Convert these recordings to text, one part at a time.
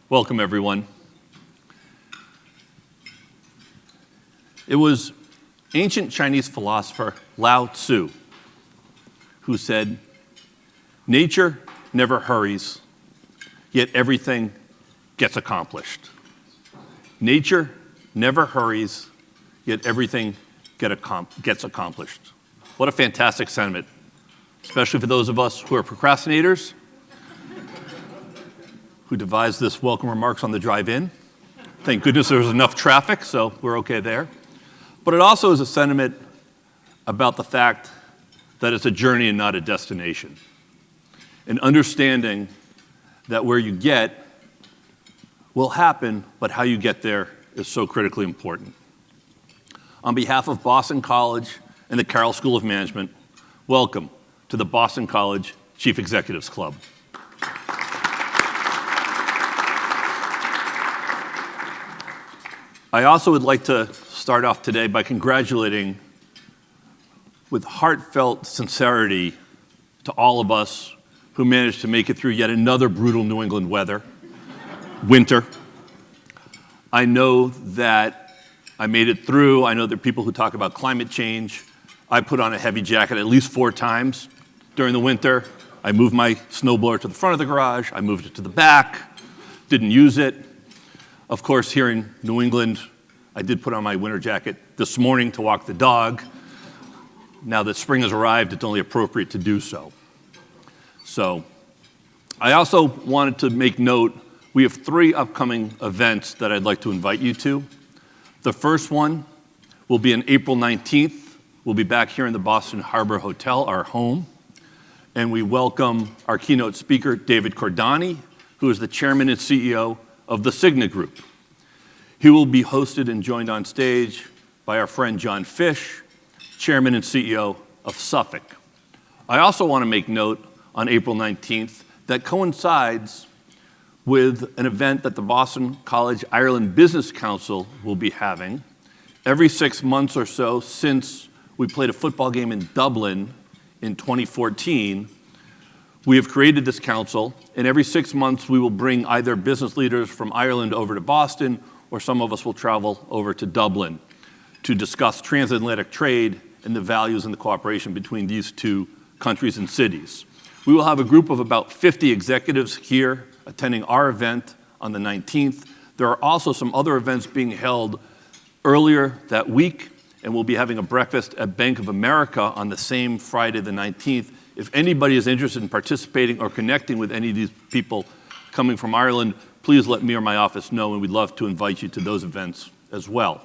Welcome, everyone. It was ancient Chinese philosopher Lao Tzu who said, "Nature never hurries, yet everything gets accomplished." Nature never hurries, yet everything gets accomplished. What a fantastic sentiment, especially for those of us who are procrastinators, who devised this welcome remarks on the drive-in. Thank goodness there was enough traffic, so we're okay there. But it also is a sentiment about the fact that it's a journey and not a destination. And understanding that where you get will happen, but how you get there is so critically important. On behalf of Boston College and the Carroll School of Management, welcome to the Boston College Chief Executives Club. I also would like to start off today by congratulating with heartfelt sincerity to all of us who managed to make it through yet another brutal New England winter. I know that I made it through. I know there are people who talk about climate change. I put on a heavy jacket at least 4 times during the winter. I moved my snowblower to the front of the garage. I moved it to the back. Didn't use it. Of course, here in New England, I did put on my winter jacket this morning to walk the dog. Now that spring has arrived, it's only appropriate to do so. So, I also wanted to make note, we have 3 upcoming events that I'd like to invite you to. The first one will be on April 19th. We'll be back here in the Boston Harbor Hotel, our home. And we welcome our keynote speaker, David Cordani, who is the chairman and CEO of the Cigna Group. He will be hosted and joined on stage by our friend John Fish, chairman and CEO of Suffolk. I also want to make note on April 19th that coincides with an event that the Boston College Ireland Business Council will be having. Every 6 months or so since we played a football game in Dublin in 2014, we have created this council, and every 6 months we will bring either business leaders from Ireland over to Boston, or some of us will travel over to Dublin to discuss transatlantic trade and the values and the cooperation between these 2 countries and cities. We will have a group of about 50 executives here attending our event on the 19th. There are also some other events being held earlier that week, and we'll be having a breakfast at Bank of America on the same Friday, the 19th. If anybody is interested in participating or connecting with any of these people coming from Ireland, please let me or my office know, and we'd love to invite you to those events as well.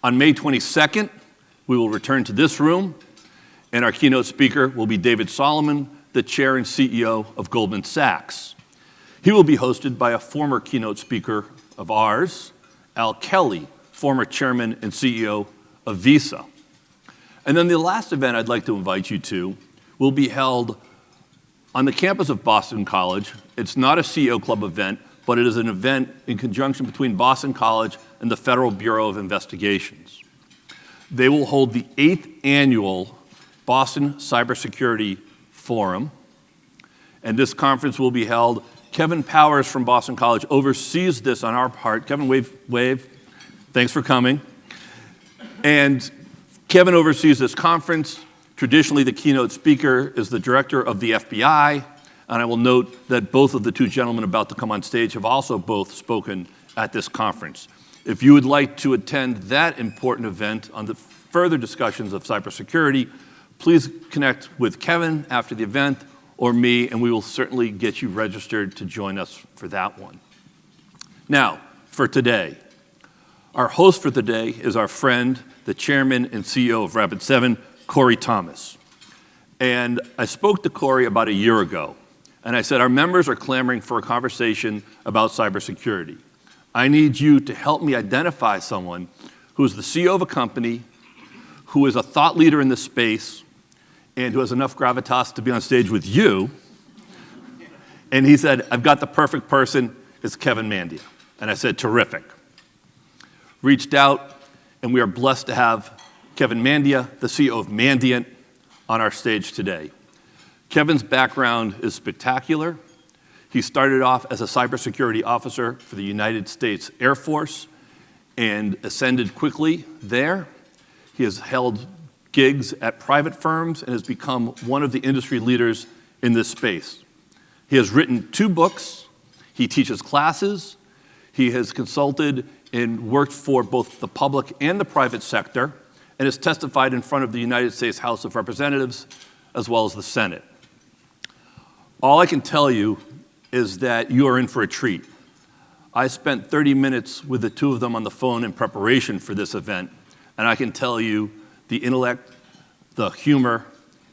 On May 22nd, we will return to this room, and our keynote speaker will be David Solomon, the chair and CEO of Goldman Sachs. He will be hosted by a former keynote speaker of ours, Al Kelly, former chairman and CEO of Visa. And then the last event I'd like to invite you to will be held on the campus of Boston College. It's not a CEO Club event, but it is an event in conjunction between Boston College and the Federal Bureau of Investigations. They will hold the 8th annual Boston Cybersecurity Forum, and this conference will be held. Kevin Powers from Boston College oversees this on our part. Kevin, wave. Thanks for coming. And Kevin oversees this conference. Traditionally, the keynote speaker is the director of the FBI, and I will note that both of the 2 gentlemen about to come on stage have also both spoken at this conference. If you would like to attend that important event on the further discussions of cybersecurity, please connect with Kevin after the event or me, and we will certainly get you registered to join us for that one. Now, for today. Our host for today is our friend, the chairman and CEO of Rapid7, Corey Thomas. And I spoke to Corey about a year ago, and I said, our members are clamoring for a conversation about cybersecurity. I need you to help me identify someone who is the CEO of a company, who is a thought leader in this space, and who has enough gravitas to be on stage with you. And he said, I've got the perfect person, it's Kevin Mandia. And I said, terrific. Reached out, and we are blessed to have Kevin Mandia, the CEO of Mandiant, on our stage today. Kevin's background is spectacular. He started off as a cybersecurity officer for the United States Air Force and ascended quickly there. He has held gigs at private firms and has become one of the industry leaders in this space. He has written 2 books. He teaches classes. He has consulted and worked for both the public and the private sector and has testified in front of the United States House of Representatives as well as the Senate. All I can tell you is that you are in for a treat. I spent 30 minutes with the 2 of them on the phone in preparation for this event, and I can tell you the intellect, the humor,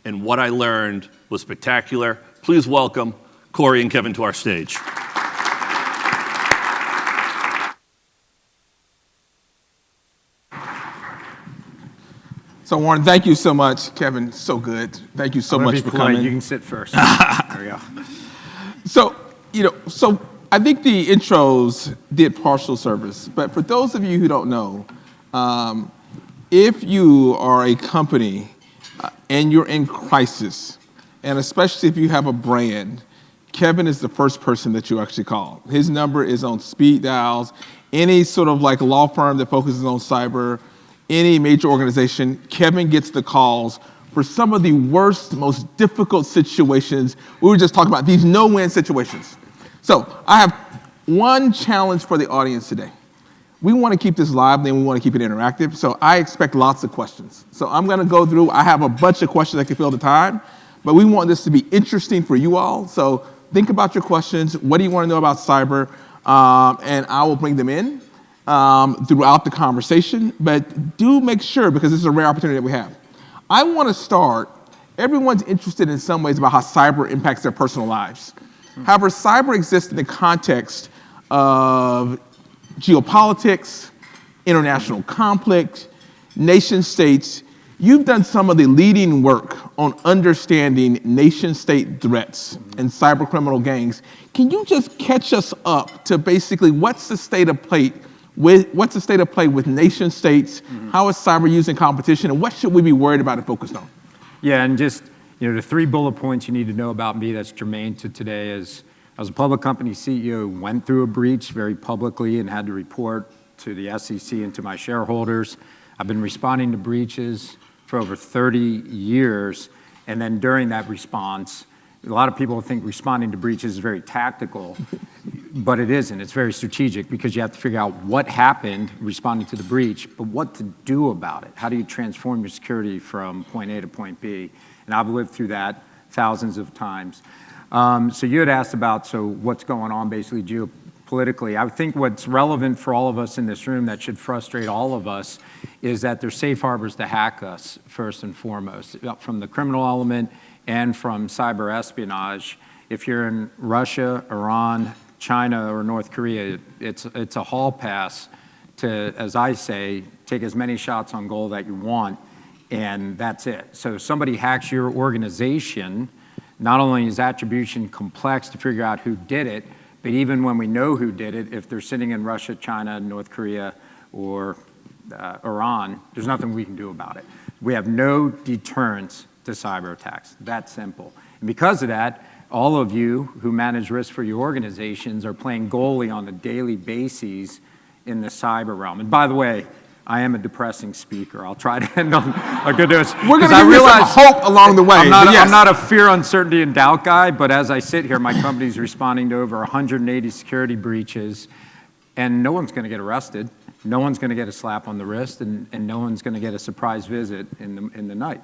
and what I learned was spectacular. Please welcome Corey and Kevin to our stage. So Warren, thank you so much. Kevin, so good. Thank you so much for coming. You can sit first. There we go. So, so I think the intros did partial service, but for those of you who don't know, if you are a company and you're in crisis, and especially if you have a brand, Kevin is the first person that you actually call. His number is on speed dials. Any sort of like law firm that focuses on cyber, any major organization, Kevin gets the calls for some of the worst, most difficult situations. We were just talking about these no-win situations. So I have one challenge for the audience today. We want to keep this lively and we want to keep it interactive, so I expect lots of questions. So I'm going to go through, I have a bunch of questions that can fill the time, but we want this to be interesting for you all. So think about your questions. What do you want to know about cyber? And I will bring them in throughout the conversation, but do make sure, because this is a rare opportunity that we have. I want to start, everyone's interested in some ways about how cyber impacts their personal lives. However, cyber exists in the context of geopolitics, international conflict, nation states. You've done some of the leading work on understanding nation state threats and cyber criminal gangs. Can you just catch us up to basically what's the state of play with nation states? How is cyber used in competition, and what should we be worried about and focused on? Yeah, and just the 3 bullet points you need to know about me that's germane to today is I was a public company CEO, went through a breach very publicly and had to report to the SEC and to my shareholders. I've been responding to breaches for over 30 years, and then during that response, a lot of people think responding to breaches is very tactical, but it isn't. It's very strategic because you have to figure out what happened responding to the breach, but what to do about it. How do you transform your security from point A to point B? And I've lived through that thousands of times. So you had asked about, what's going on basically geopolitically. I think what's relevant for all of us in this room that should frustrate all of us is that there's safe harbors to hack us, first and foremost, from the criminal element and from cyber espionage. If you're in Russia, Iran, China, or North Korea, it's a hall pass to, as I say, take as many shots on goal that you want, and that's it. So if somebody hacks your organization, not only is attribution complex to figure out who did it, but even when we know who did it, if they're sitting in Russia, China, North Korea, or Iran, there's nothing we can do about it. We have no deterrence to cyber attacks. That simple. And because of that, all of you who manage risk for your organizations are playing goalie on a daily basis in the cyber realm. And by the way, I am a depressing speaker. I'll try to end on a good note. We're going to give you some hope along the way. I'm not a fear, uncertainty, and doubt guy, but as I sit here, my company's responding to over 180 security breaches, and no one's going to get arrested. No one's going to get a slap on the wrist, and no one's going to get a surprise visit in the night.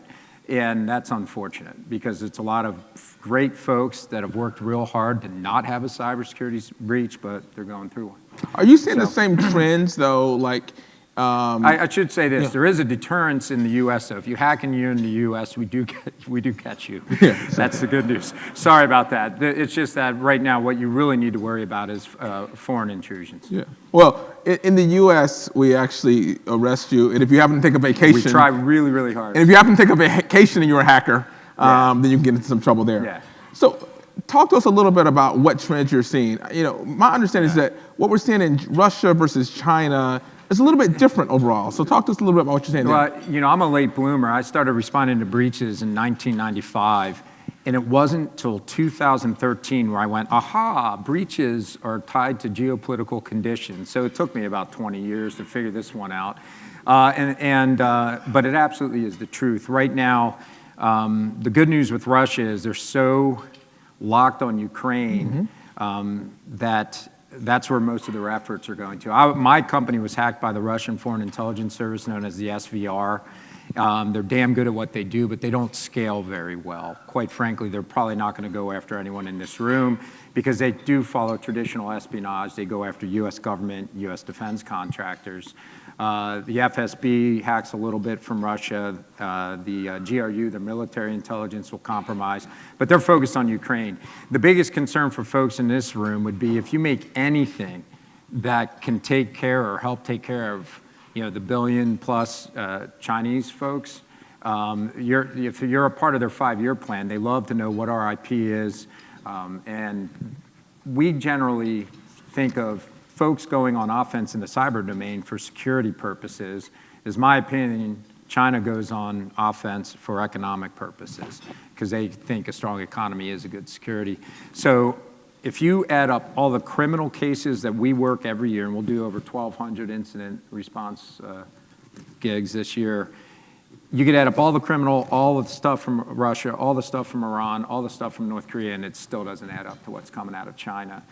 And that's unfortunate because it's a lot of great folks that have worked real hard to not have a cybersecurity breach, but they're going through one. Are you seeing the same trends, though, like I should say this. Yeah. There is a deterrence in the U.S., though. If you hack in the U.S., we do catch you. Yeah. That's the good news. Sorry about that. It's just that right now what you really need to worry about is foreign intrusions. Yeah. Well, in the U.S., we actually arrest you, and if you happen to take a vacation... We try really, really hard. And if you happen to take a vacation and you're a hacker, then you can get into some trouble there. Yeah. So talk to us a little bit about what trends you're seeing. My understanding is that what we're seeing in Russia versus China is a little bit different overall. So talk to us a little bit about what you're saying there. Well, I'm a late bloomer. I started responding to breaches in 1995, And it wasn't till 2013 where I went, aha, breaches are tied to geopolitical conditions. So it took me about 20 years to figure this one out. But it absolutely is the truth. Right now, the good news with Russia is they're so locked on Ukraine that's where most of their efforts are going to. My company was hacked by the Russian Foreign Intelligence Service, known as the SVR. They're damn good at what they do, but they don't scale very well. Quite frankly, they're probably not going to go after anyone in this room because they do follow traditional espionage. They go after U.S. government, U.S. defense contractors. The FSB hacks a little bit from Russia. The GRU, the military intelligence, will compromise. But they're focused on Ukraine. The biggest concern for folks in this room would be if you make anything that can take care or help take care of the billion-plus Chinese folks, if you're a part of their 5-year plan, they love to know what our IP is. And we generally think of folks going on offense in the cyber domain for security purposes. Is my opinion, China goes on offense for economic purposes because they think a strong economy is a good security. So if you add up all the criminal cases that we work every year, and we'll do over 1,200 incident response gigs this year, you could add up all the criminal, all the stuff from Russia, all the stuff from Iran, all the stuff from North Korea, and it still doesn't add up to what's coming out of China.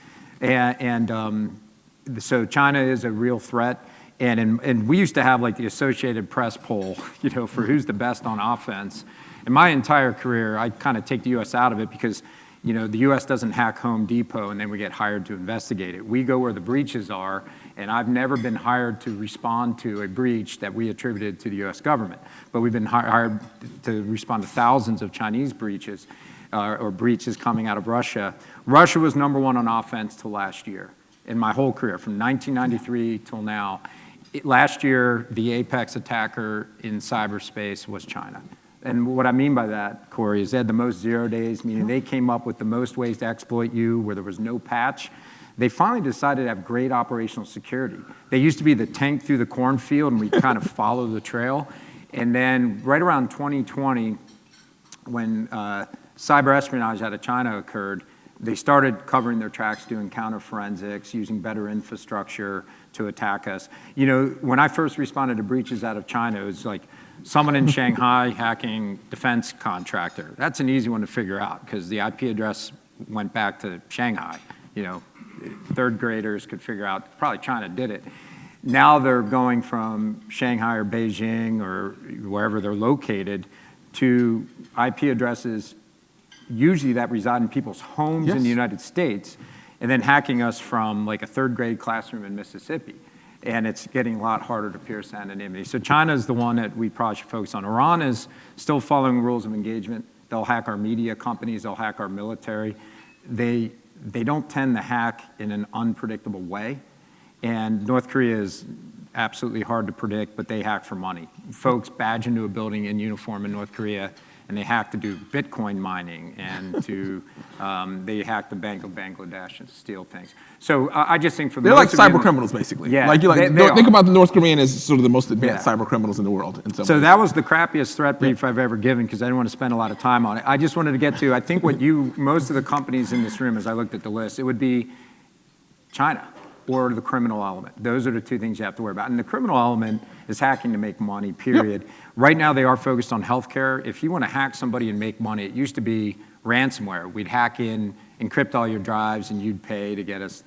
So China is a real threat. And we used to have like the Associated Press poll, for who's the best on offense. In my entire career, I kind of take the U.S. out of it because the U.S. doesn't hack Home Depot and then we get hired to investigate it. We go where the breaches are, and I've never been hired to respond to a breach that we attributed to the U.S. government. But we've been hired to respond to thousands of Chinese breaches or breaches coming out of Russia. Russia was number one on offense till last year. In my whole career, from 1993 till now, last year, the apex attacker in cyberspace was China. And what I mean by that, Corey, is they had the most 0 days, meaning they came up with the most ways to exploit you where there was no patch. They finally decided to have great operational security. They used to be the tank through the cornfield, and we kind of follow the trail. And then right around 2020, when cyber espionage out of China occurred, they started covering their tracks, doing counter-forensics, using better infrastructure to attack us. When I first responded to breaches out of China, it was like someone in Shanghai hacking defense contractor. That's an easy one to figure out because the IP address went back to Shanghai. Third graders could figure out probably China did it. Now they're going from Shanghai or Beijing or wherever they're located to IP addresses usually that reside in people's homes in the United States, and then hacking us from like a third grade classroom in Mississippi. And it's getting a lot harder to pierce anonymity. So China is the one that we probably should focus on. Iran is still following rules of engagement. They'll hack our media companies, they'll hack our military. They don't tend to hack in an unpredictable way. And North Korea is absolutely hard to predict, but they hack for money. Folks badge into a building in uniform in North Korea, and they hack to do Bitcoin mining and they hack the Bank of Bangladesh and steal things. So I just think for the they're like cyber criminals, basically. Yeah, think about the North Korean as sort of the most advanced cyber criminals in the world. So that was the crappiest threat brief I've ever given because I didn't want to spend a lot of time on it. I just wanted to get to, I think most of the companies in this room, as I looked at the list, it would be China or the criminal element. Those are the two things you have to worry about. And the criminal element is hacking to make money, period. Yep. Right now, they are focused on healthcare. If you want to hack somebody and make money, it used to be ransomware. We'd hack in, encrypt all your drives, and you'd pay to get us.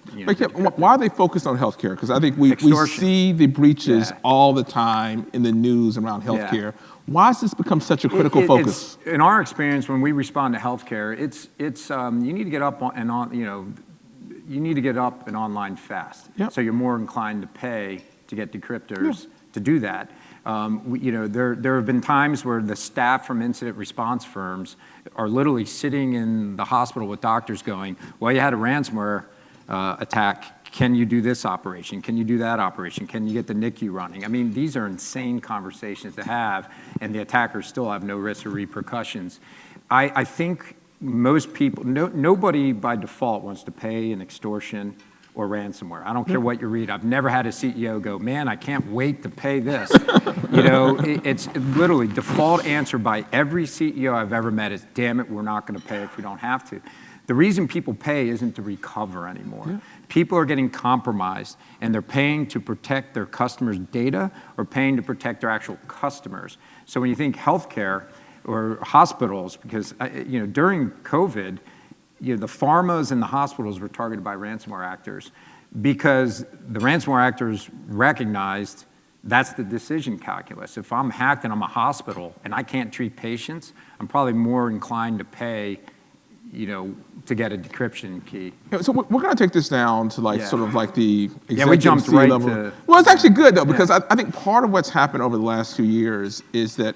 Why are they focused on healthcare? Because I think we see the breaches all the time in the news around healthcare. Yeah. Why has this become such a critical focus? In our experience, when we respond to healthcare, you need to get up you need to get up and online fast. Yep. So you're more inclined to pay to get decryptors to do that. There have been times where the staff from incident response firms are literally sitting in the hospital with doctors going, well, you had a ransomware attack. Can you do this operation? Can you do that operation? Can you get the NICU running? I mean, these are insane conversations to have, and the attackers still have no risk or repercussions. I think most people, nobody by default wants to pay an extortion or ransomware. I don't care what you read. I've never had a CEO go, man, I can't wait to pay this. It's literally default answer by every CEO I've ever met is, damn it, we're not going to pay if we don't have to. The reason people pay isn't to recover anymore. Yeah. People are getting compromised, and they're paying to protect their customers' data or paying to protect their actual customers. So when you think healthcare or hospitals, because during COVID, the pharmas and the hospitals were targeted by ransomware actors because the ransomware actors recognized that's the decision calculus. If I'm hacked and I'm a hospital and I can't treat patients, I'm probably more inclined to pay to get a decryption key. So we're going to take this down to sort of like the executive we jumped right level. to. Well, it's actually good though, because I think part of what's happened over the last 2 years is that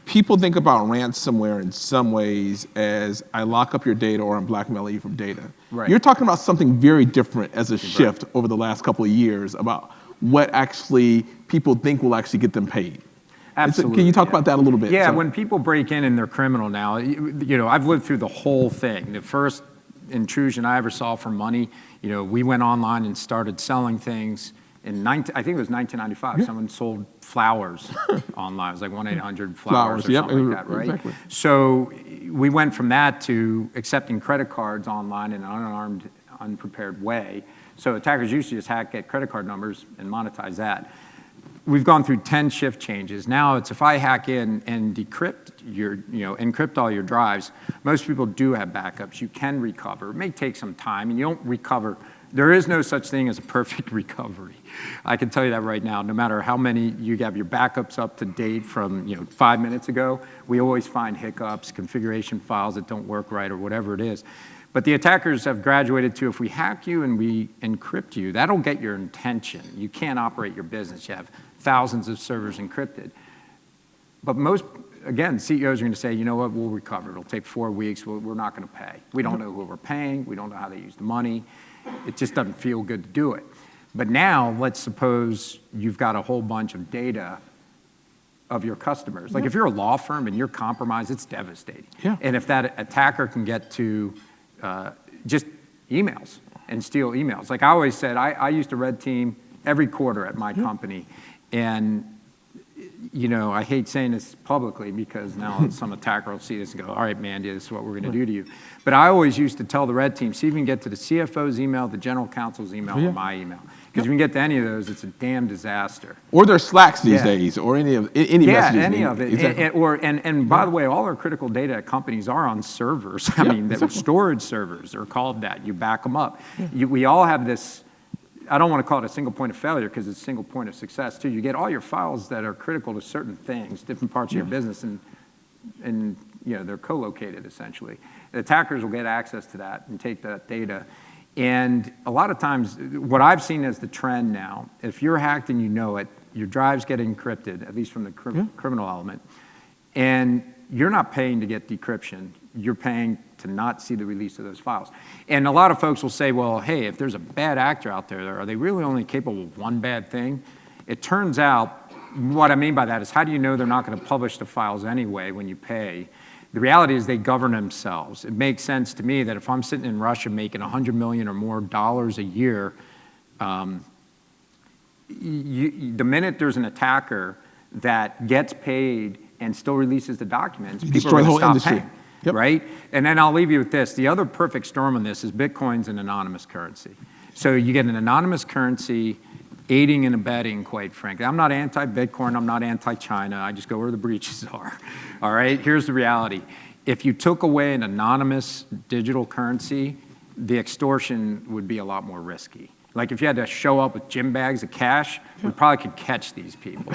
people think about ransomware in some ways as I lock up your data or I'm blackmailing you from data. Right. You're talking about something very different as a shift over the last couple of years about what actually people think will actually get them paid. Absolutely. Can you talk about that a little bit? Yeah, when people break in and they're criminal now, I've lived through the whole thing. The first intrusion I ever saw for money, we went online and started selling things. I think it was 1995. Yeah. Someone sold flowers online. It was like 1-800-Flowers or something like that, right? Exactly. So we went from that to accepting credit cards online in an unarmed, unprepared way. So attackers used to just get credit card numbers and monetize that. We've gone through 10 shift changes. Now it's if I hack in and decrypt encrypt all your drives, most people do have backups. You can recover. It may take some time, and you don't recover. There is no such thing as a perfect recovery. I can tell you that right now. No matter how many you have your backups up to date from 5 minutes ago, we always find hiccups, configuration files that don't work right, or whatever it is. But the attackers have graduated to, if we hack you and we encrypt you, that'll get your intention. You can't operate your business. You have thousands of servers encrypted. But most, again, CEOs are going to say, you know what, we'll recover. It'll take 4 weeks. We're not going to pay. We don't know who we're paying. We don't know how they use the money. It just doesn't feel good to do it. But now, let's suppose you've got a whole bunch of data of your customers. Like if you're a law firm and you're compromised, it's devastating. Yeah. And if that attacker can get to just emails and steal emails. Like I always said, I used to red team every quarter at my company. And, I hate saying this publicly because now some attacker will see this and go, all right, Mandia, this is what we're going to do to you. But I always used to tell the red team, see if you can get to the CFO's email, the general counsel's email, or my email. Because if you can get to any of those, it's a damn disaster. Or their Slacks these days, or any messages. Yeah, any of it. Exactly. And by the way, all our critical data at companies are on servers. I mean, exactly. Storage servers are called that. You back them up. We all have this. I don't want to call it a single point of failure because it's a single point of success too. You get all your files that are critical to certain things, different parts of your business, and they're co-located essentially. The attackers will get access to that and take that data. And a lot of times, what I've seen as the trend now, if you're hacked and you know it, your drives get encrypted, at least from the criminal element, and you're not paying to get decryption. You're paying to not see the release of those files. And a lot of folks will say, well, hey, if there's a bad actor out there, are they really only capable of one bad thing? It turns out, what I mean by that is, how do you know they're not going to publish the files anyway when you pay? The reality is they govern themselves. It makes sense to me that if I'm sitting in Russia making $100 million or more a year, the minute there's an attacker that gets paid and still releases the documents, people are going to stop paying. Yep. Right? And then I'll leave you with this. The other perfect storm on this is Bitcoin's an anonymous currency. So you get an anonymous currency aiding and abetting, quite frankly. I'm not anti-Bitcoin. I'm not anti-China. I just go where the breaches are. All right? Here's the reality. If you took away an anonymous digital currency, the extortion would be a lot more risky. Like if you had to show up with gym bags of cash, we probably could catch these people.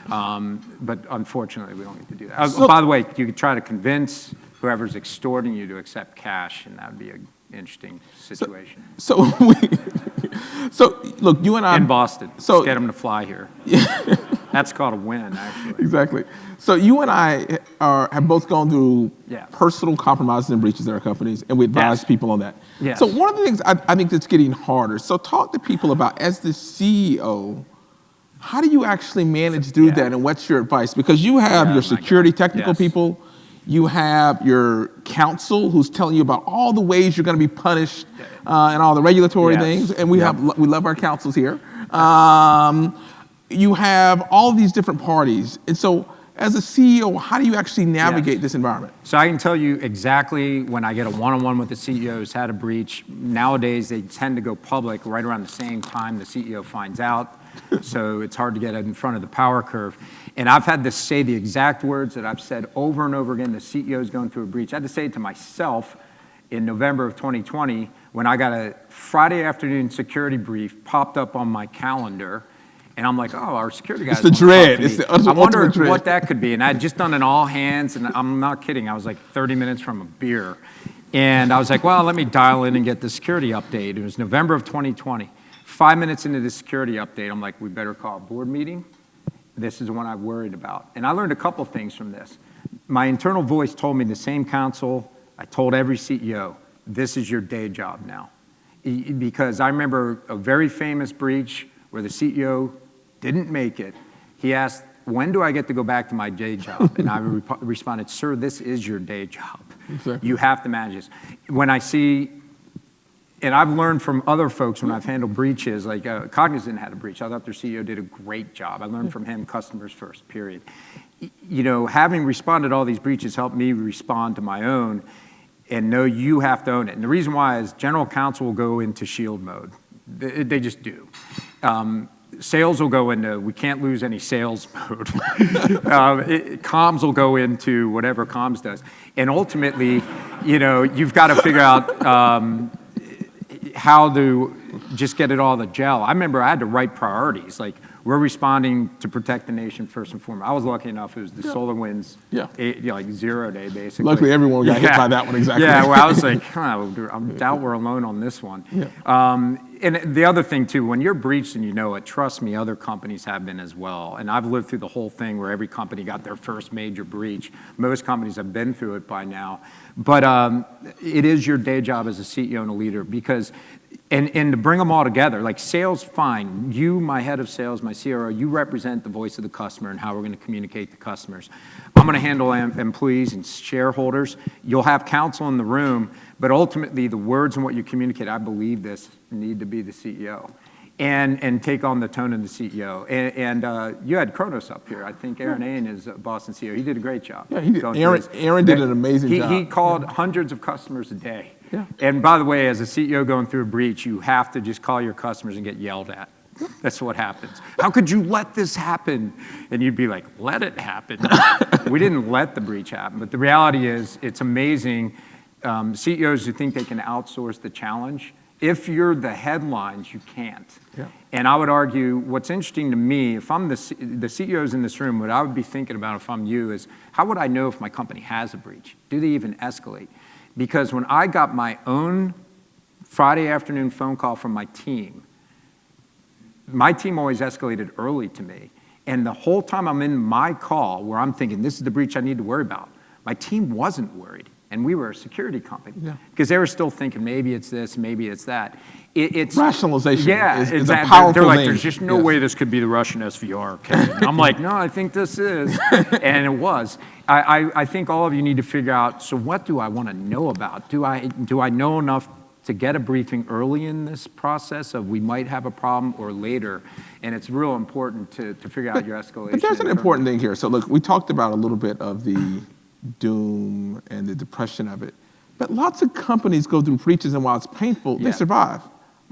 But unfortunately, we don't get to do that. By the way, you could try to convince whoever's extorting you to accept cash, and that would be an interesting situation. So look, you and I... In Boston. Let's get them to fly here. Yeah. That's called a win, actually. Exactly. So you and I have both gone through personal compromises and breaches at our companies, and we advise people on that. Yes. So one of the things I think that's getting harder, so talk to people about, as the CEO, how do you actually manage through that, and what's your advice? Because you have your security technical people, You have your counsel who's telling you about all the ways you're going to be punished and all the regulatory things. And we love our counsels here. You have all of these different parties. And so as a CEO, how do you actually navigate this environment? So I can tell you exactly when I get a one-on-one with the CEO who's had a breach. Nowadays, they tend to go public right around the same time the CEO finds out. So it's hard to get in front of the power curve. And I've had to say the exact words that I've said over and over again. The CEO is going through a breach. I had to say it to myself in November of 2020 when I got a Friday afternoon security brief popped up on my calendar. And I'm like, oh, our security guys. It's the dread. It's the I wonder dread. what that could be. And I had just done an all hands, and I'm not kidding. I was like 30 minutes from a beer. And I was like, well, let me dial in and get the security update. It was November of 2020. 5 minutes into the security update, I'm like, we better call a board meeting. This is the one I'm worried about. And I learned a couple things from this. My internal voice told me the same counsel. I told every CEO, this is your day job now. Because I remember a very famous breach where the CEO didn't make it. He asked, when do I get to go back to my day job? And I responded, sir, this is your day job. Exactly. You have to manage this. When I see, and I've learned from other folks when I've handled breaches, like Cognizant had a breach. I thought their CEO did a great job. I learned from him, customers first, period. You know, having responded to all these breaches helped me respond to my own and know you have to own it. And the reason why is general counsel will go into shield mode. They just do. Sales will go into, we can't lose any sales mode. Comms will go into whatever comms does. And ultimately, you know, you've got to figure out how to just get it all to gel. I remember I had to write priorities. Like, we're responding to protect the nation first and foremost. I was lucky enough, it was the SolarWinds, like 0 day, basically. Luckily, everyone got hit by that one, exactly. Yeah, well, I was like, I doubt we're alone on this one. Yeah. And the other thing, too, when you're breached and you know it, trust me, other companies have been as well. And I've lived through the whole thing where every company got their first major breach. Most companies have been through it by now. But it is your day job as a CEO and a leader because, and to bring them all together, like sales, fine. You, my head of sales, my CRO, you represent the voice of the customer and how we're going to communicate to customers. I'm going to handle employees and shareholders. You'll have counsel in the room, but ultimately the words and what you communicate, I believe this, need to be the CEO. And take on the tone of the CEO. And you had Kronos up here. I think Aaron Ain is Boston CEO. He did a great job. Yeah, he did. Aaron did an amazing job. He called hundreds of customers a day. Yeah. And by the way, as a CEO going through a breach, you have to just call your customers and get yelled at. That's what happens. How could you let this happen? And you'd be like, let it happen. We didn't let the breach happen. But the reality is, it's amazing. CEOs who think they can outsource the challenge, if you're the headlines, you can't. Yeah. And I would argue, what's interesting to me, if I'm the CEOs in this room, what I would be thinking about if I'm you is, how would I know if my company has a breach? Do they even escalate? Because when I got my own Friday afternoon phone call from my team always escalated early to me. And the whole time I'm in my call where I'm thinking, this is the breach I need to worry about, my team wasn't worried. And we were a security company. Because they were still thinking, maybe it's this, maybe it's that. It's rationalization is exactly. a powerful They're like, thing. there's just no way this could be the Russian SVR, Kevin. And I'm like, no, I think this is. And it was. I think all of you need to figure out, so what do I want to know about? Do I know enough to get a briefing early in this process of we might have a problem or later? And it's real important to figure out your escalation. But there's an important thing here. So look, we talked about a little bit of the doom and the depression of it. But lots of companies go through breaches, and while it's painful, they survive.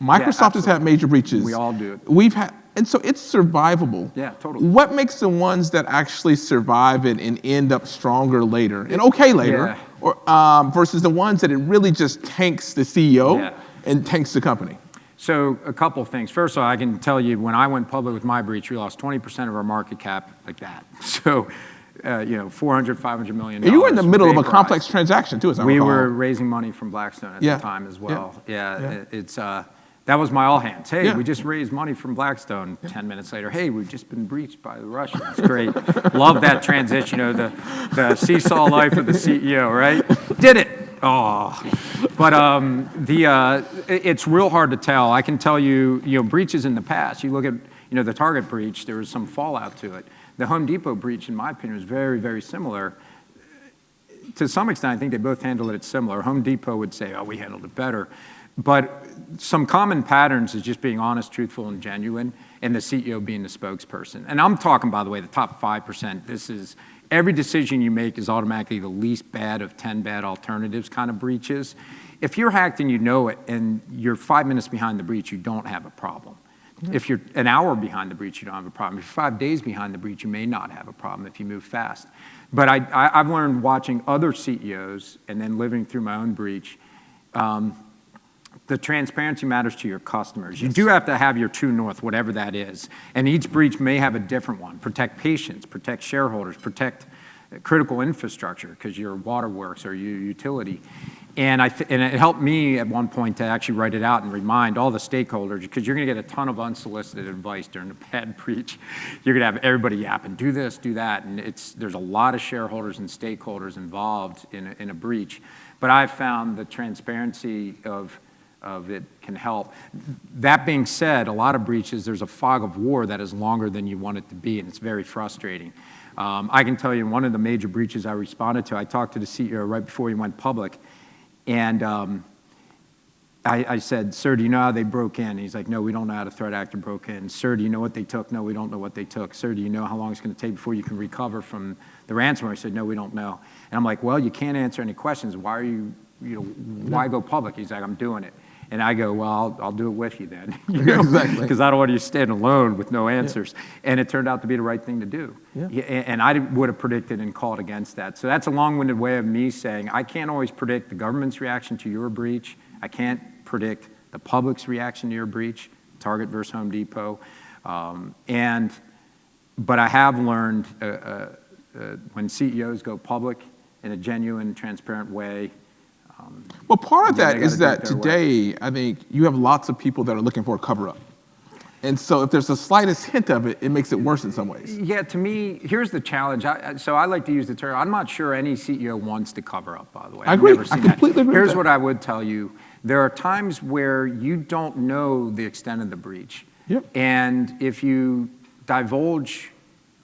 Microsoft has had major breaches. We all do it. We've had, and so it's survivable. Yeah, totally. What makes the ones that actually survive it and end up stronger later, and okay later, or versus the ones that it really just tanks the CEO and tanks the company? So a couple of things. First of all, I can tell you when I went public with my breach, we lost 20% of our market cap like that. So, $400, $500 million. And you were in the middle of a complex transaction too, as I recall. We were raising money from Blackstone at the time as well. It's that was my all hands. Hey, we just raised money from Blackstone. 10 minutes later, hey, we've just been breached by the Russians. Great. Love that transition, the seesaw life of the CEO, right? Did it. Oh, but it's real hard to tell. I can tell you, breaches in the past. You look at, the Target breach. There was some fallout to it. The Home Depot breach, in my opinion, was very, very similar. to some extent, I think they both handled it similar. Home Depot would say, oh, we handled it better. But some common patterns is just being honest, truthful, and genuine, and the CEO being the spokesperson. And I'm talking, by the way, the top 5%. This is every decision you make is automatically the least bad of 10 bad alternatives kind of breaches. If you're hacked and you know it, and you're 5 minutes behind the breach, you don't have a problem. If you're an hour behind the breach, you don't have a problem. If you're 5 days behind the breach, you may not have a problem if you move fast. But I've learned watching other CEOs and then living through my own breach, the transparency matters to your customers. You do have to have your true north, whatever that is. And each breach may have a different one. Protect patients, protect shareholders, protect critical infrastructure, because your waterworks or your utility. And it helped me at one point to actually write it out and remind all the stakeholders, because you're going to get a ton of unsolicited advice during a bad breach. You're going to have everybody yapping, do this, do that, and there's a lot of shareholders and stakeholders involved in a breach. But I've found the transparency of it can help. That being said, a lot of breaches, there's a fog of war that is longer than you want it to be, and it's very frustrating. I can tell you, in one of the major breaches I responded to, I talked to the CEO right before he went public, and I said, sir, do you know how they broke in? And he's like, no, we don't know how the threat actor broke in. Sir, do you know what they took? No, we don't know what they took. Sir, do you know how long it's going to take before you can recover from the ransomware? He said, no, we don't know. And I'm like, well, you can't answer any questions. Why are why go public? He's like, I'm doing it. And I go, well, I'll do it with you then, Exactly. Because I don't want you to stand alone with no answers. Yeah. And it turned out to be the right thing to do. Yeah. And I would have predicted and called against that. So that's a long-winded way of me saying I can't always predict the government's reaction to your breach. I can't predict the public's reaction to your breach, Target versus Home Depot. But I have learned when CEOs go public in a genuine, transparent way. Well, part of that is that today, I think you have lots of people that are looking for a cover-up. And so if there's the slightest hint of it, it makes it worse in some ways. Yeah, to me, here's the challenge. So I like to use the term, I'm not sure any CEO wants to cover up, by the way. I agree. I completely agree. Here's what I would tell you. There are times where you don't know the extent of the breach. Yep. And if you divulge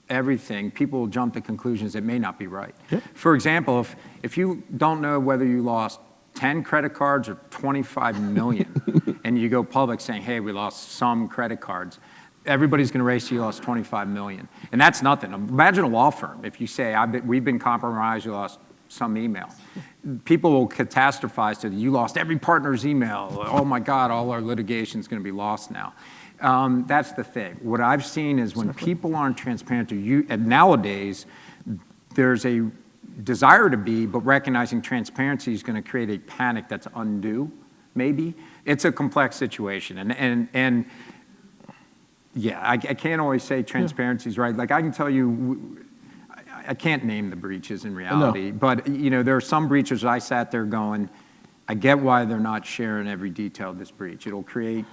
everything, people will jump to conclusions that may not be right. Yep. For example, if you don't know whether you lost 10 credit cards or 25 million, and you go public saying, hey, we lost some credit cards, everybody's going to race you lost 25 million. And that's nothing. Imagine a law firm. If you say, we've been compromised, you lost some email. People will catastrophize to you lost every partner's email. Oh my God, all our litigation's going to be lost now. That's the thing. What I've seen is when people aren't transparent to you, and nowadays, there's a desire to be, but recognizing transparency is going to create a panic that's undue, maybe. It's a complex situation. And yeah, I can't always say transparency is right. Like I can tell you, I can't name the breaches in reality, but there are some breaches I sat there going, I get why they're not sharing every detail of this breach. It'll create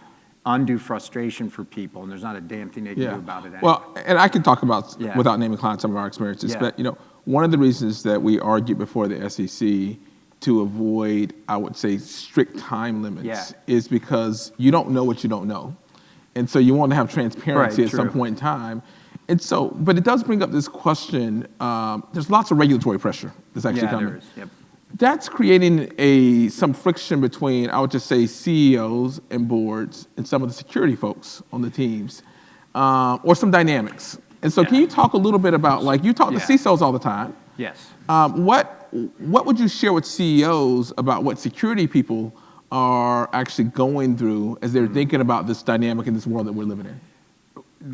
undue frustration for people, and there's not a damn thing they can do about it anyway. Well, and I can talk about, without naming clients, some of our experiences, but one of the reasons that we argued before the SEC to avoid, I would say, strict time limits is because you don't know what you don't know. And so you want to have transparency at some point in time. And so, but it does bring up this question, there's lots of regulatory pressure that's actually coming. There is. Yep. That's creating some friction between, I would just say, CEOs and boards and some of the security folks on the teams, or some dynamics. And so can you talk a little bit about, like, you talk to CISOs all the time. Yes. What would you share with CEOs about what security people are actually going through as they're thinking about this dynamic in this world that we're living in?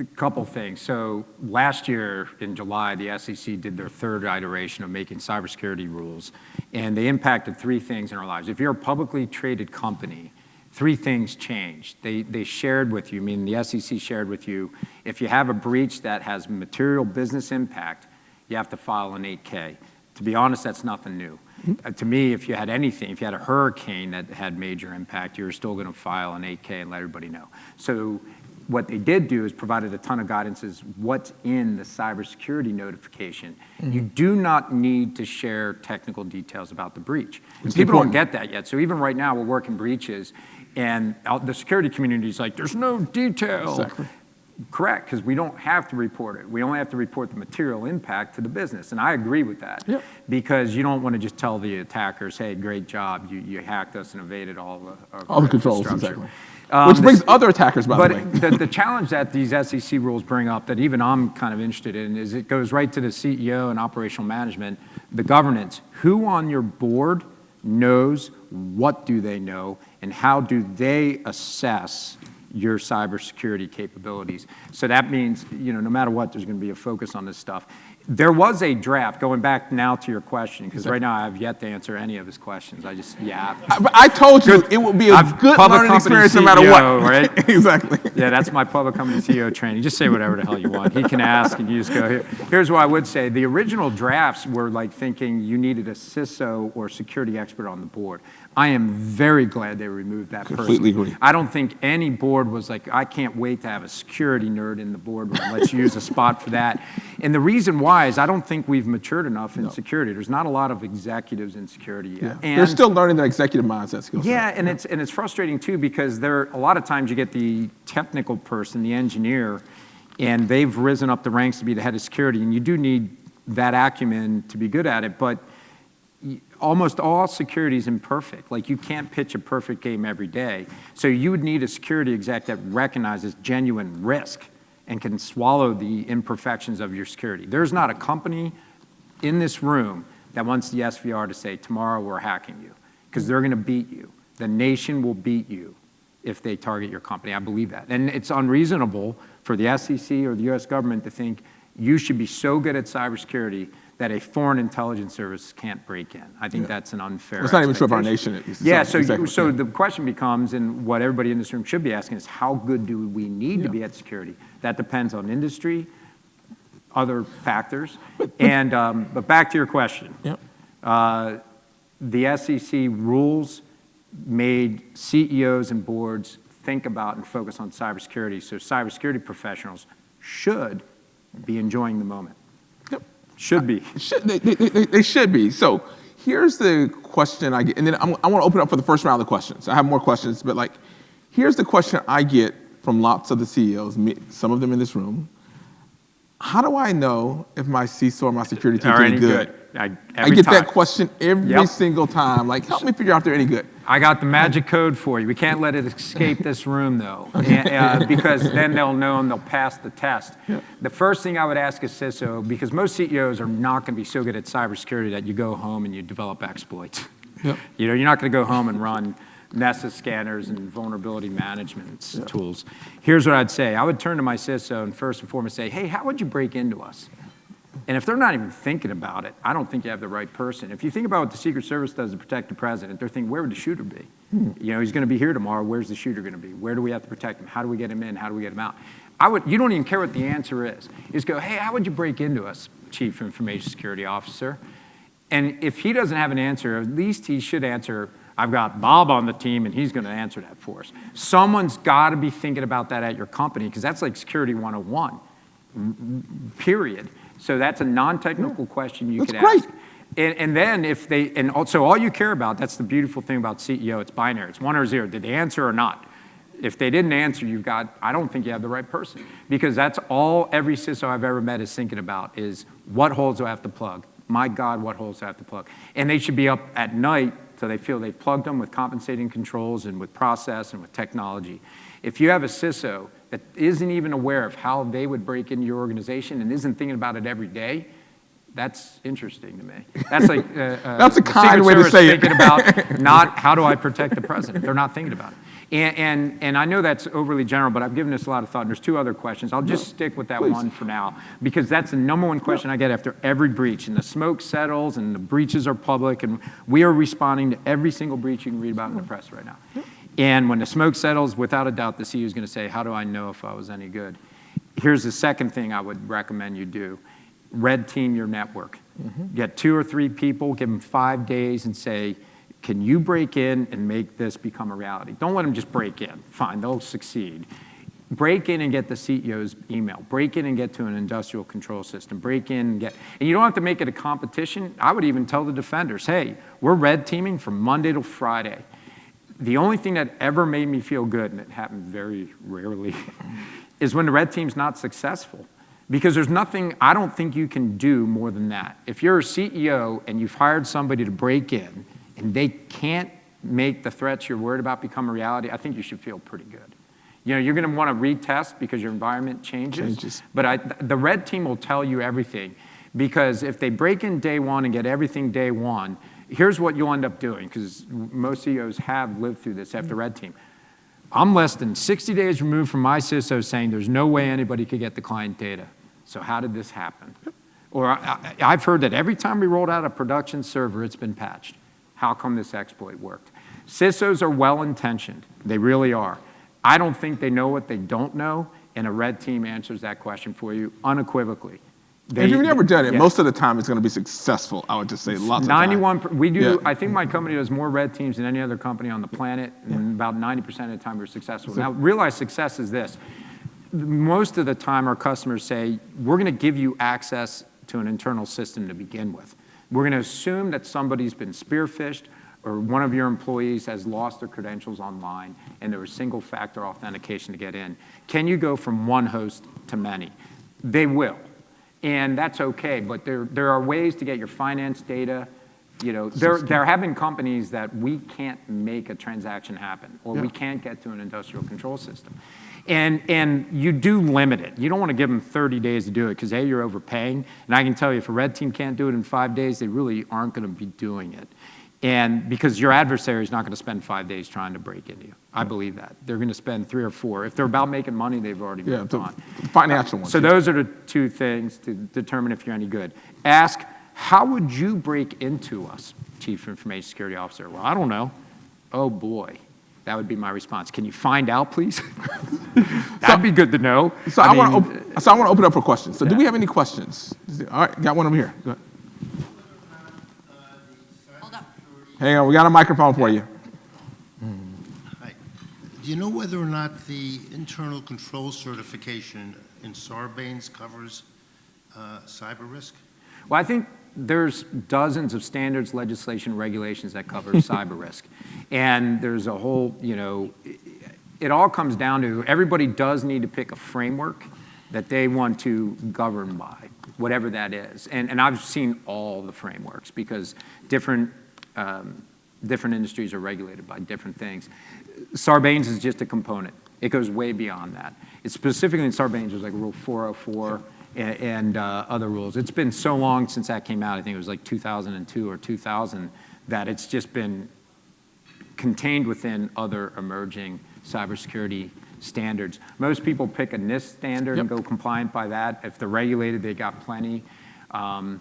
A couple things. So last year in July, the SEC did their third iteration of making cybersecurity rules, and they impacted three things in our lives. If you're a publicly traded company, three things changed. They shared with you, meaning the SEC shared with you, if you have a breach that has material business impact, you have to file an 8K. To be honest, that's nothing new. To me, if you had anything, if you had a hurricane that had major impact, you're still going to file an 8K and let everybody know. So what they did do is provided a ton of guidance as what's in the cybersecurity notification. You do not need to share technical details about the breach. And people don't get that yet. So even right now, we're working breaches, and the security community is like, there's no detail. Exactly. correct, because we don't have to report it. We only have to report the material impact to the business, and I agree with that. Yep. Because you don't want to just tell the attackers, hey, great job, you hacked us and evaded all the All the controls, infrastructure. exactly. Which brings other attackers, by the way. But the challenge that these SEC rules bring up that even I'm kind of interested in is it goes right to the CEO and operational management, the governance. Who on your board knows, what do they know, and how do they assess your cybersecurity capabilities? So that means, no matter what, there's going to be a focus on this stuff. There was a draft, going back now to your question, because right now I have yet to answer any of his questions. I told you it would be a good learning experience no matter what. Right? Exactly. Yeah, that's my public company CEO training. Just say whatever the hell you want. He can ask, and you just go, here's what I would say. The original drafts were like thinking you needed a CISO or security expert on the board. I am very glad they removed that person. Completely agree. I don't think any board was like, I can't wait to have a security nerd in the boardroom. Let's use a spot for that. And the reason why is I don't think we've matured enough in security. There's not a lot of executives in security yet. Yeah. And they're still learning their executive mindset skills. yeah, and it's frustrating too, because a lot of times you get the technical person, the engineer, and they've risen up the ranks to be the head of security, and you do need that acumen to be good at it, but almost all security is imperfect. Like, you can't pitch a perfect game every day. So you would need a security exec that recognizes genuine risk and can swallow the imperfections of your security. There's not a company in this room that wants the SVR to say, tomorrow we're hacking you, because they're going to beat you. The nation will beat you if they target your company. I believe that. And it's unreasonable for the SEC or the US government to think you should be so good at cybersecurity that a foreign intelligence service can't break in. I think that's an unfair It's not even true of our expectation. nation. Yeah, so the question becomes, and what everybody in this room should be asking is, how good do we need to be at security? That depends on industry, other factors. But back to your question. Yep. The SEC rules made CEOs and boards think about and focus on cybersecurity, so cybersecurity professionals should be enjoying the moment. Should be. They should be. So here's the question I get, and then I want to open up for the first round of questions. I have more questions, but here's the question I get from lots of the CEOs, some of them in this room. How do I know if my CISO or my security team is any good? I get that question every single time. Like, help me figure out if they're any good. I got the magic code for you. We can't let it escape this room, though, because then they'll know and they'll pass the test. Yep. The first thing I would ask a CISO, because most CEOs are not going to be so good at cybersecurity that you go home and you develop exploits. Yep. You're not going to go home and run Nessus scanners and vulnerability management tools. Here's what I'd say. I would turn to my CISO and first and foremost say, hey, how would you break into us? And if they're not even thinking about it, I don't think you have the right person. If you think about what the Secret Service does to protect the president, they're thinking, where would the shooter be? He's going to be here tomorrow. Where's the shooter going to be? Where do we have to protect him? How do we get him in? How do we get him out? You don't even care what the answer is. You just go, hey, how would you break into us, Chief Information Security Officer? And if he doesn't have an answer, at least he should answer, I've got Bob on the team, and he's going to answer that for us. Someone's got to be thinking about that at your company, because that's like Security 101, period. So that's a non-technical question you could ask. And then so all you care about, that's the beautiful thing about CEO, it's binary. It's 1 or 0. Did they answer or not? If they didn't answer, I don't think you have the right person. Because that's all every CISO I've ever met is thinking about is, what holes do I have to plug? My God, what holes do I have to plug? And they should be up at night so they feel they've plugged them with compensating controls and with process and with technology. If you have a CISO that isn't even aware of how they would break into your organization and isn't thinking about it every day, that's interesting to me. That's like that's a kind way to say it. Thinking about not how do I protect the president. They're not thinking about it. And I know that's overly general, but I've given this a lot of thought. And there's 2 other questions. I'll just stick with that one for now, because that's the #1 question I get after every breach. And the smoke settles, and the breaches are public, and we are responding to every single breach you can read about in the press right now. And when the smoke settles, without a doubt, the CEO is going to say, how do I know if I was any good? Here's the second thing I would recommend you do. Red team your network. Get 2 or 3 people, give them 5 days, and say, can you break in and make this become a reality? Don't let them just break in. Fine, they'll succeed. Break in and get the CEO's email. Break in and get to an industrial control system. Break in and and you don't have to make it a competition. I would even tell the defenders, hey, we're red teaming from Monday to Friday. The only thing that ever made me feel good, and it happened very rarely, is when the red team's not successful. Because there's nothing, I don't think you can do more than that. If you're a CEO and you've hired somebody to break in and they can't make the threats you're worried about become a reality, I think you should feel pretty good. You know, you're gonna wanna retest because your environment changes. But the red team will tell you everything. Because if they break in day one and get everything day one, here's what you'll end up doing, because most CEOs have lived through this after red team. I'm less than 60 days removed from my CISO saying there's no way anybody could get the client data. So how did this happen? Or I've heard that every time we rolled out a production server, it's been patched. How come this exploit worked? CISOs are well-intentioned. They really are. I don't think they know what they don't know, and a red team answers that question for you unequivocally. If you've never done it, most of the time it's going to be successful, I would just say. Lots of 91, we do, I think my company does more red teams than any other company on the planet, and about 90% of the time we're successful. Now, realize success is this. Most of the time our customers say, we're going to give you access to an internal system to begin with. We're going to assume that somebody's been spearphished or one of your employees has lost their credentials online and there was single factor authentication to get in. Can you go from one host to many? They will. And that's okay, but there are ways to get your finance data. You know, there have been companies that we can't make a transaction happen, or we can't get to an industrial control system. And you do limit it. You don't want to give them 30 days to do it because, A, you're overpaying. And I can tell you, if a red team can't do it in 5 days, they really aren't going to be doing it. And because your adversary is not going to spend 5 days trying to break into you. I believe that. They're going to spend 3 or 4. If they're about making money, they've already moved on. Financial ones. So those are the two things to determine if you're any good. Ask, how would you break into us, Chief Information Security Officer? Well, I don't know. Oh, boy. That would be my response. Can you find out, please? That'd be good to know. So I want to open up for questions. So do we have any questions? All right, got one over here. Go ahead. Hold up. Hang on, we got a microphone for you. Hi. Do you know whether or not the internal control certification in Sarbanes covers cyber risk? Well, I think there's dozens of standards, legislation, regulations that cover cyber risk. And there's a whole, you know, it all comes down to everybody does need to pick a framework that they want to govern by, whatever that is. And I've seen all the frameworks because different industries are regulated by different things. Sarbanes is just a component. It goes way beyond that. It's specifically in Sarbanes, there's like Rule 404 and other rules. It's been so long since that came out, I think it was like 2002 or 2000, that it's just been contained within other emerging cybersecurity standards. Most people pick a NIST standard and go compliant by that. If they're regulated, they got plenty. And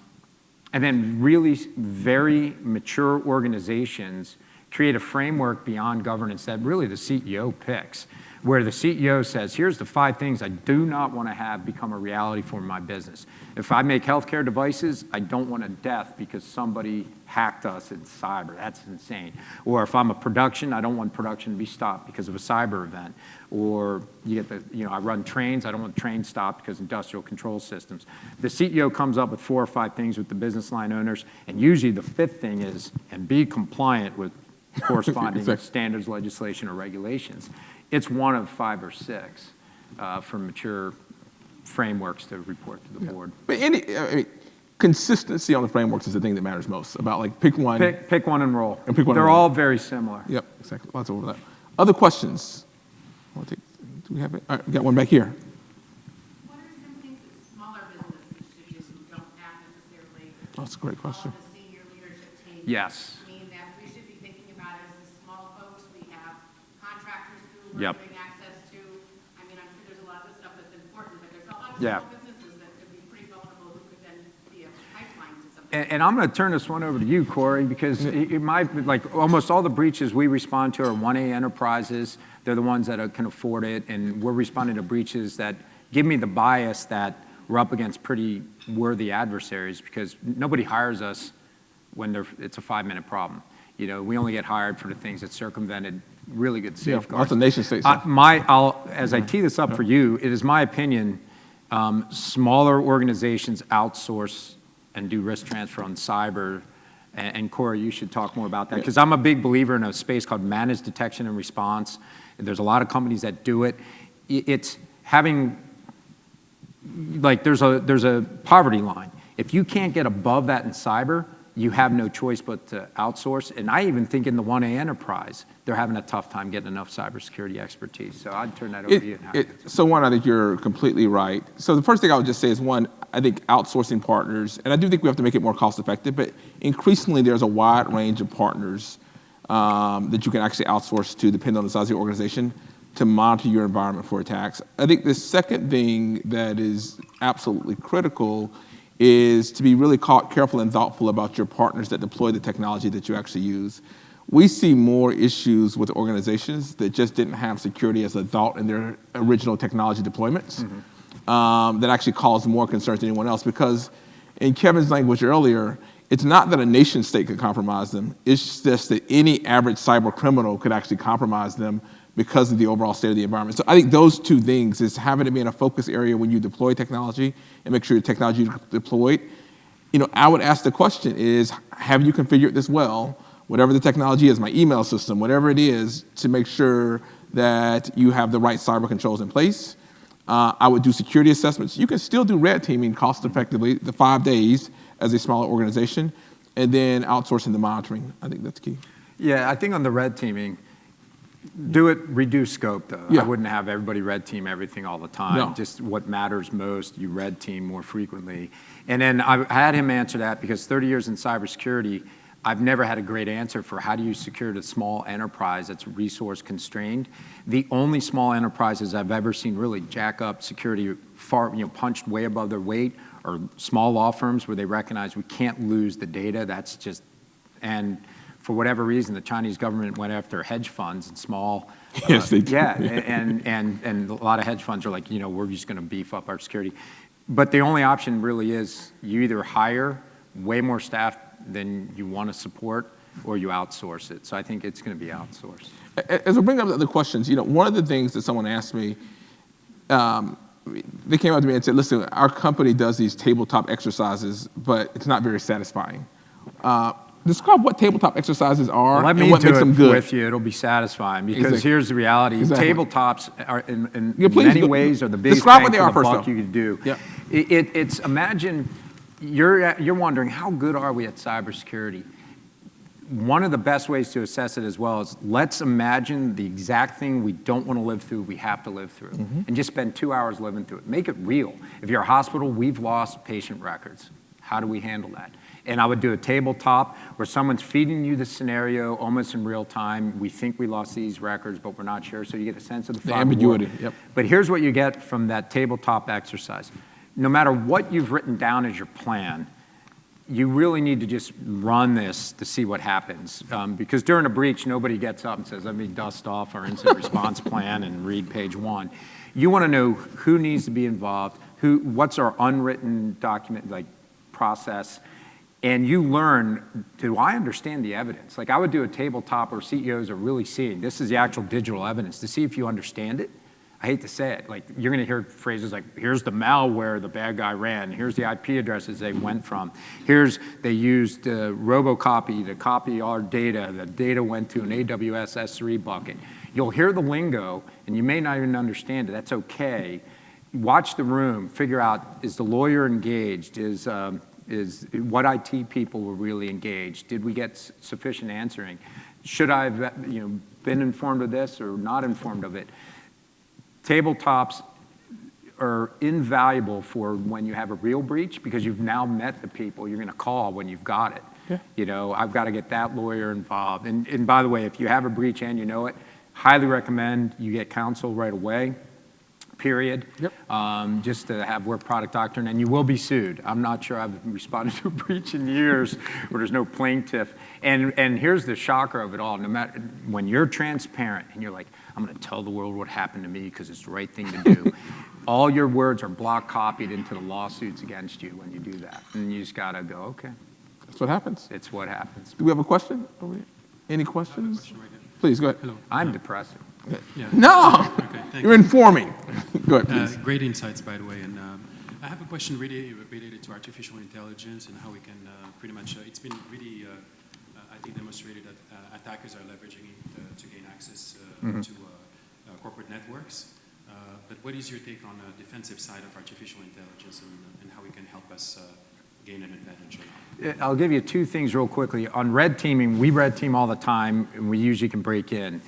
then really very mature organizations create a framework beyond governance that really the CEO picks, where the CEO says, here's the 5 things I do not want to have become a reality for my business. If I make healthcare devices, I don't want a death because somebody hacked us in cyber. That's insane. Or if I'm a production, I don't want production to be stopped because of a cyber event. Or you get I run trains, I don't want trains stopped because industrial control systems. The CEO comes up with 4 or 5 things with the business line owners, and usually the 5th thing is, and be compliant with corresponding standards, legislation, or regulations. It's one of 5 or 6 for mature frameworks to report to the board. But consistency on the frameworks is the thing that matters most. About like pick one. Pick one and roll. And pick one. They're all very similar. Yep, exactly. Lots of overlap. Other questions? Do we have it? All right, we got one back here. What are some things that smaller businesses should do who don't have necessarily Oh, that's a great question. all the senior leadership team? Yes. I mean, that we should be thinking about as the small folks. We have contractors who Yep. we're giving access to. I mean, I'm sure there's a lot of stuff that's important, but there's a lot of Yeah. small businesses that could be pretty vulnerable who could then be a pipeline to something. And I'm going to turn this one over to you, Corey, because like almost all the breaches we respond to are 1A enterprises. They're the ones that can afford it, and we're responding to breaches that give me the bias that we're up against pretty worthy adversaries because nobody hires us when it's a 5-minute problem. You know, we only get hired for the things that circumvented really good safeguards. Lots of nation states. As I tee this up for you, it is my opinion, smaller organizations outsource and do risk transfer on cyber. And Corey, you should talk more about that because I'm a big believer in a space called managed detection and response. There's a lot of companies that do it. It's having, like, there's a poverty line. If you can't get above that in cyber, you have no choice but to outsource. And I even think in the 1A enterprise, they're having a tough time getting enough cybersecurity expertise. So I'd turn that over to you. So one, I think you're completely right. So the first thing I would just say is, one, I think outsourcing partners, and I do think we have to make it more cost effective, but increasingly there's a wide range of partners that you can actually outsource to, depending on the size of the organization, to monitor your environment for attacks. I think the second thing that is absolutely critical is to be really careful and thoughtful about your partners that deploy the technology that you actually use. We see more issues with organizations that just didn't have security as a thought in their original technology deployments that actually cause more concern than anyone else, because in Kevin's language earlier, it's not that a nation state could compromise them, it's just that any average cyber criminal could actually compromise them because of the overall state of the environment. So I think those two things is having it be in a focus area when you deploy technology and make sure your technology is deployed. I would ask the question is, have you configured this well, whatever the technology is, my email system, whatever it is, to make sure that you have the right cyber controls in place? I would do security assessments. You can still do red teaming cost effectively, the 5 days as a smaller organization, and then outsourcing the monitoring. I think that's key. Yeah, I think on the red teaming, do it, reduce scope though. Yeah. I wouldn't have everybody red team everything all the time. No. Just what matters most, you red team more frequently. And then I had him answer that because 30 years in cybersecurity, I've never had a great answer for how do you secure the small enterprise that's resource constrained. The only small enterprises I've ever seen really jack up security far, punched way above their weight are small law firms where they recognize we can't lose the data. That's just, and for whatever reason, the Chinese government went after hedge funds and small. Yes, they did. Yeah, and a lot of hedge funds are like, we're just going to beef up our security. But the only option really is you either hire way more staff than you want to support, or you outsource it. So I think it's going to be outsourced. As we bring up the other questions, one of the things that someone asked me, they came up to me and said, listen, our company does these tabletop exercises, but it's not very satisfying. Describe what tabletop exercises are and what makes them good. With you, it'll be satisfying because Exactly. Here's the reality. Exactly. Tabletops are in please, many ways are the biggest describe bang what they for are the first, buck though. you could do. Yeah. It's imagine you're wondering how good are we at cybersecurity. One of the best ways to assess it as well is let's imagine the exact thing we don't want to live through, we have to live through, and just spend 2 hours living through it. Make it real. If you're a hospital, we've lost patient records. How do we handle that? And I would do a tabletop where someone's feeding you the scenario almost in real time. We think we lost these records, but we're not sure. So you get a sense of the fog of war. ambiguity. Yep. But here's what you get from that tabletop exercise. No matter what you've written down as your plan, you really need to just run this to see what happens. Because during a breach, nobody gets up and says, let me dust off our incident response plan and read page 1. You want to know who needs to be involved, what's our unwritten document, like process, and you learn, do I understand the evidence? Like I would do a tabletop where CEOs are really seeing, this is the actual digital evidence, to see if you understand it. I hate to say it, like you're going to hear phrases like, here's the malware the bad guy ran, here's the IP addresses they went from, they used robocopy to copy our data, the data went to an AWS S3 bucket. You'll hear the lingo, and you may not even understand it, that's okay. Watch the room, figure out, is the lawyer engaged, is what IT people were really engaged, did we get sufficient answering, should I have been informed of this or not informed of it? Tabletops are invaluable for when you have a real breach because you've now met the people you're going to call when you've got it. Yeah. I've got to get that lawyer involved. And by the way, if you have a breach and you know it, highly recommend you get counsel right away, period. Yep. Just to have work product doctrine, and you will be sued. I'm not sure I've responded to a breach in years where there's no plaintiff. And here's the shocker of it all. No matter when you're transparent and you're like, I'm going to tell the world what happened to me because it's the right thing to do. All your words are block copied into the lawsuits against you when you do that. And you just got to go, okay. That's what happens. It's what happens. Do we have a question? Any questions? Question right here. Please, go ahead. Hello. I'm depressing. Yeah. No! Okay, thank You're you. informing. Go ahead, please. Great insights, by the way. And I have a question really related to artificial intelligence and how we can pretty much, it's been really, I think, demonstrated that attackers are leveraging it to gain access to corporate networks. But what is your take on the defensive side of artificial intelligence and how it can help us gain an advantage? I'll give you two things real quickly. On red teaming, we red team all the time, and we usually can break in.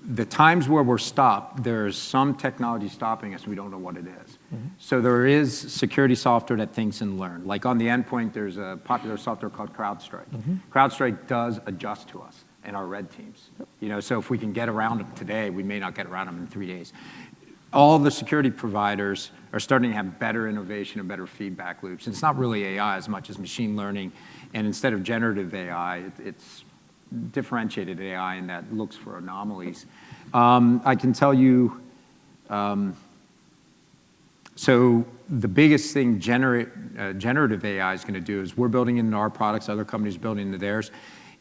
The times where we're stopped, there's some technology stopping us, we don't know what it is. So there is security software that thinks and learns. Like on the endpoint, there's a popular software called CrowdStrike. CrowdStrike does adjust to us in our red teams. You know, so if we can get around them today, we may not get around them in 3 days. All the security providers are starting to have better innovation and better feedback loops. And it's not really AI as much as machine learning. And instead of generative AI, it's differentiated AI, and that looks for anomalies. I can tell you, so the biggest thing generative AI is going to do is we're building into our products, other companies building into theirs.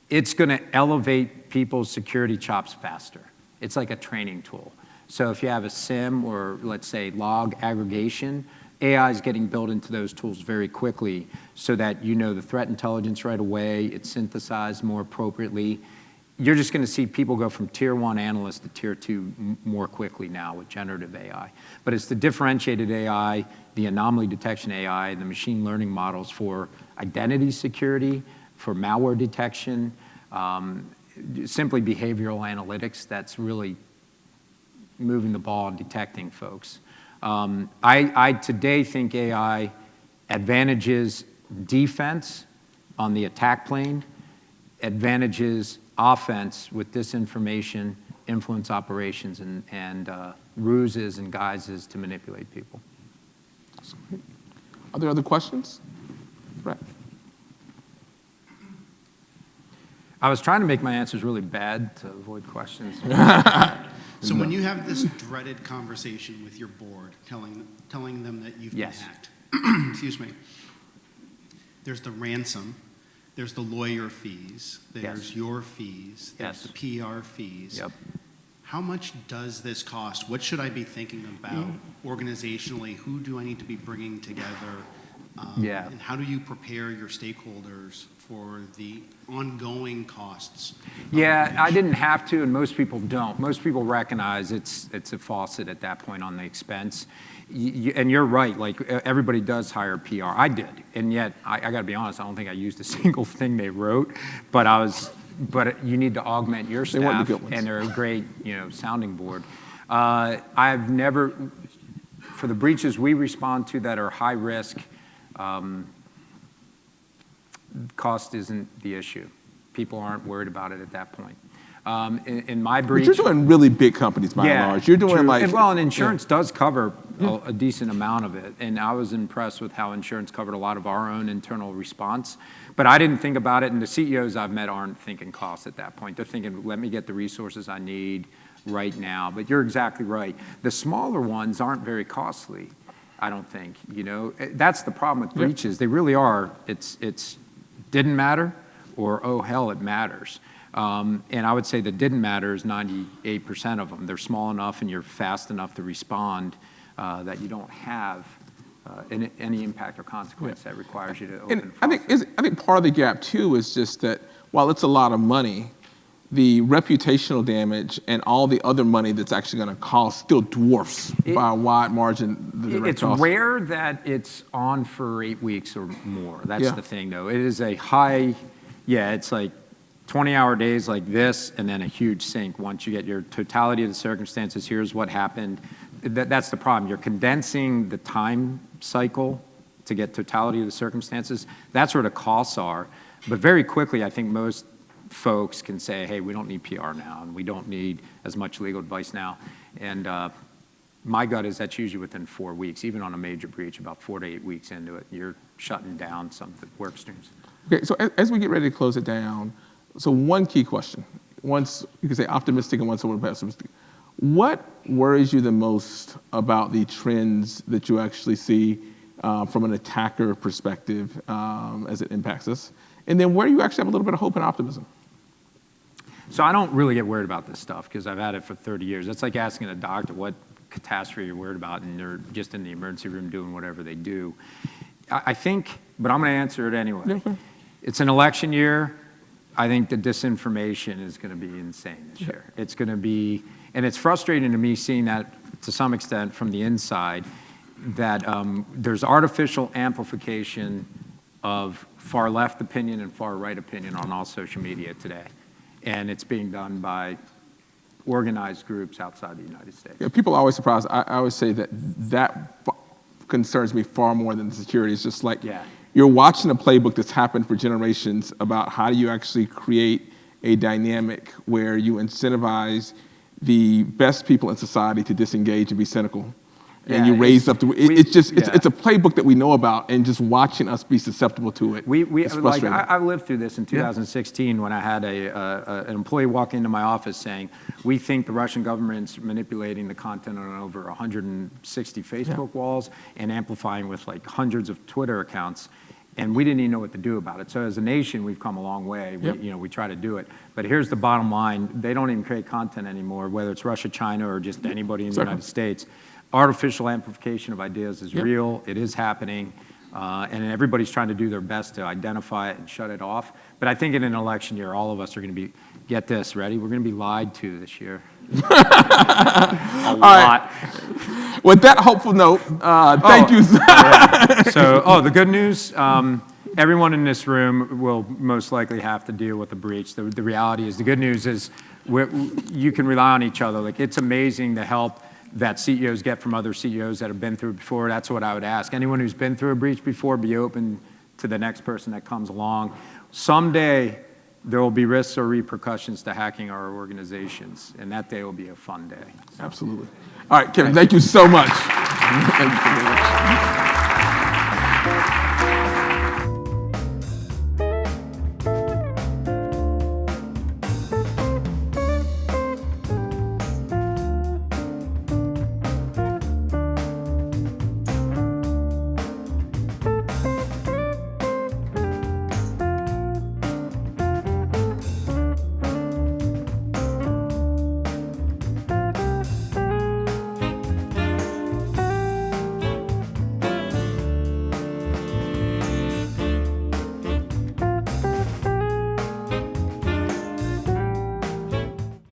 It's going to elevate people's security chops faster. It's like a training tool. So if you have a SIM or, let's say, log aggregation, AI is getting built into those tools very quickly so that you know the threat intelligence right away, it's synthesized more appropriately. You're just going to see people go from tier 1 analysts to tier 2 more quickly now with generative AI. But it's the differentiated AI, the anomaly detection AI, the machine learning models for identity security, for malware detection, simply behavioral analytics that's really moving the ball and detecting folks. I today think AI advantages defense on the attack plane, advantages offense with disinformation, influence operations, and ruses and guises to manipulate people. Are there other questions? Right. I was trying to make my answers really bad to avoid questions. So when you have this dreaded conversation with your board, telling them that you've Yes. been hacked, excuse me, there's the ransom, there's the lawyer fees, there's Yes. your fees, there's Yes. the PR fees. Yep. How much does this cost? What should I be thinking about organizationally? Who do I need to be bringing together? Yeah. And how do you prepare your stakeholders for the ongoing costs? Yeah, I didn't have to, and most people don't. Most people recognize it's a faucet at that point on the expense. And you're right, like everybody does hire PR. I did, and yet I got to be honest, I don't think I used a single thing they wrote, but you need to augment your They want the staff, good ones. and they're a great, sounding board. I've never, for the breaches we respond to that are high risk, cost isn't the issue. People aren't worried about it at that point. In my breach, But you're doing really big companies by and large. You're doing true. like and insurance does cover a decent amount of it, and I was impressed with how insurance covered a lot of our own internal response. But I didn't think about it, and the CEOs I've met aren't thinking cost at that point. They're thinking, let me get the resources I need right now. But you're exactly right. The smaller ones aren't very costly, I don't think. That's the problem with breaches. They really are. It's didn't matter, or oh hell, it matters. And I would say that didn't matter is 98% of them. They're small enough and you're fast enough to respond that you don't have any impact or consequence that requires you to open And a process. I think part of the gap too is just that while it's a lot of money, the reputational damage and all the other money that's actually going to cost still dwarfs by a wide margin the direct It's cost. rare that it's on for 8 weeks or more. That's Yeah. the thing, though. It is a high, it's like 20-hour days like this, and then a huge sink. Once you get your totality of the circumstances, here's what happened. That's the problem. You're condensing the time cycle to get totality of the circumstances. That's where the costs are. But very quickly, I think most folks can say, hey, we don't need PR now, and we don't need as much legal advice now. And my gut is that's usually within 4 weeks, even on a major breach, about 4 to 8 weeks into it, you're shutting down some of the work streams. Okay, so as we get ready to close it down, so one key question, once you can say optimistic and once a little pessimistic. What worries you the most about the trends that you actually see from an attacker perspective as it impacts us? And then where do you actually have a little bit of hope and optimism? So I don't really get worried about this stuff because I've had it for 30 years. It's like asking a doctor what catastrophe you're worried about, and they're just in the emergency room doing whatever they do. I think, but I'm going to answer it anyway. It's an election year. I think the disinformation is going to be insane this year. It's going to be, and it's frustrating to me seeing that to some extent from the inside, that there's artificial amplification of far left opinion and far right opinion on all social media today. And it's being done by organized groups outside the United States. Yeah, people are always surprised. I always say that concerns me far more than the security. It's just like you're watching a playbook that's happened for generations about how do you actually create a dynamic where you incentivize the best people in society to disengage and be cynical. And you raise up it's a playbook that we know about, and just watching us be susceptible to it. It's frustrating. I lived through this in 2016 when I had an employee walk into my office saying, we think the Russian government's manipulating the content on over 160 Facebook walls and amplifying with like hundreds of Twitter accounts. And we didn't even know what to do about it. So as a nation, we've come a long way. We try to do it. But here's the bottom line. They don't even create content anymore, whether it's Russia, China, or just anybody in the United States. Artificial amplification of ideas is real. It is happening. And everybody's trying to do their best to identify it and shut it off. But I think in an election year, all of us are going to be, get this, ready? We're going to be lied to this year. A lot. With that hopeful note, thank you. So, the good news, everyone in this room will most likely have to deal with a breach. The reality is, the good news is you can rely on each other. Like, it's amazing the help that CEOs get from other CEOs that have been through it before. That's what I would ask. Anyone who's been through a breach before, be open to the next person that comes along. Someday, there will be risks or repercussions to hacking our organizations, and that day will be a fun day. Absolutely. All right, Kevin, thank you so much. Thank you.